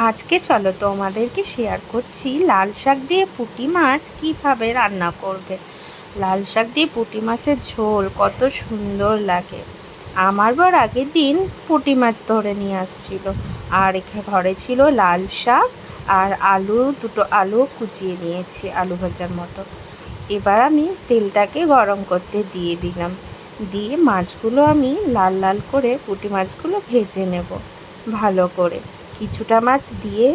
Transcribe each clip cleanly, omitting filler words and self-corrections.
আজকে চলো তোমাদেরকে শেয়ার করছি লাল শাক দিয়ে পুঁটি মাছ কীভাবে রান্না করবে। লাল শাক দিয়ে পুঁটি মাছের ঝোল কত সুন্দর লাগে। আমার বর আগের দিন পুঁটি মাছ ধরে নিয়ে আসছিল, আর এখানে ঘরে ছিল লাল শাক আর দুটো আলু কুচিয়ে নিয়েছি আলু ভাজার মতো। এবার আমি তেলটাকে গরম করতে দিয়ে দিলাম, দিয়ে মাছগুলো আমি লাল লাল করে পুঁটি মাছগুলো ভেজে নেব ভালো করে। কিছুটা মাছ দিয়ে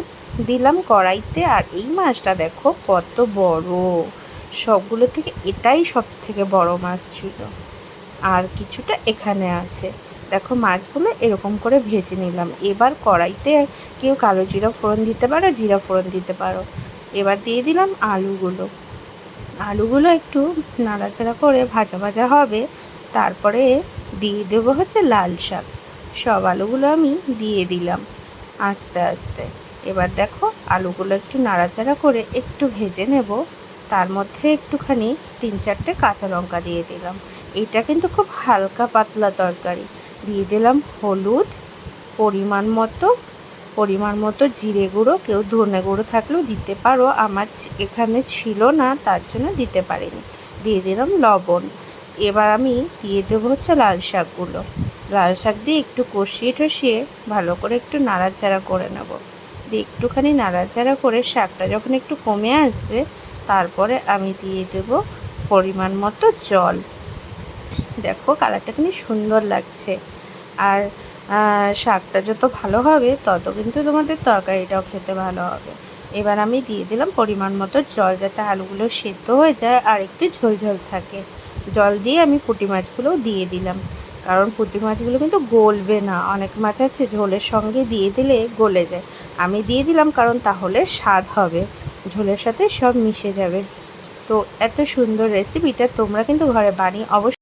দিলাম কড়াইতে, আর এই মাছটা দেখো কত বড়, সবগুলো থেকে এটাই সব থেকে বড় মাছ ছিল। আর কিছুটা এখানে আছে, দেখো মাছগুলো এরকম করে ভেজে নিলাম। এবার কড়াইতে কেউ কালো জিরা ফোড়ন দিতে পারো, জিরা ফোড়ন দিতে পারো। এবার দিয়ে দিলাম আলুগুলো একটু নাড়াচাড়া করে ভাজা ভাজা হবে। তারপরে দিয়ে দেবো হচ্ছে লাল শাক। সব আলুগুলো আমি দিয়ে দিলাম আস্তে আস্তে। এবার দেখো আলুগুলো একটু নাড়াচাড়া করে একটু ভেজে নেব। তার মধ্যে একটুখানি 3-4টে কাঁচা লঙ্কা দিয়ে দিলাম। এটা কিন্তু খুব হালকা পাতলা তরকারি। দিয়ে দিলাম হলুদ, পরিমাণ মতো জিরে গুঁড়ো, কেউ ধনে গুঁড়ো থাকলেও দিতে পারো, আমার এখানে ছিল না তার জন্য দিতে পারিনি। দিয়ে দিলাম লবণ। এবার আমি দিয়ে দেবো হচ্ছে লাল শাক দিয়ে একটু কষিয়ে টষিয়ে ভালো করে একটু নাড়াচাড়া করে নেব। দিয়ে একটুখানি নাড়াচাড়া করে শাকটা যখন একটু কমে আসবে, তারপরে আমি দিয়ে দেব পরিমাণ মতো জল। দেখো কালারটা কিন্তু সুন্দর লাগছে। আর শাকটা যত ভালো হবে তত কিন্তু তোমাদের তরকারিটাও খেতে ভালো হবে। এবার আমি দিয়ে দিলাম পরিমাণ মতো জল, যাতে আলুগুলো সেদ্ধ হয়ে যায় আর একটু ঝোল ঝোল থাকে। জল দিয়ে আমি পুঁটি মাছগুলোও দিয়ে দিলাম, কারণ পুঁটি মাছগুলো কিন্তু গলবে না। অনেক মাছ আছে ঝোলের সঙ্গে দিয়ে দিলে গলে যায়, আমি দিয়ে দিলাম কারণ তাহলে স্বাদ হবে, ঝোলের সাথে সব মিশে যাবে। তো এত সুন্দর রেসিপিটা তোমরা কিন্তু ঘরে বানিয়ে অবশ্যই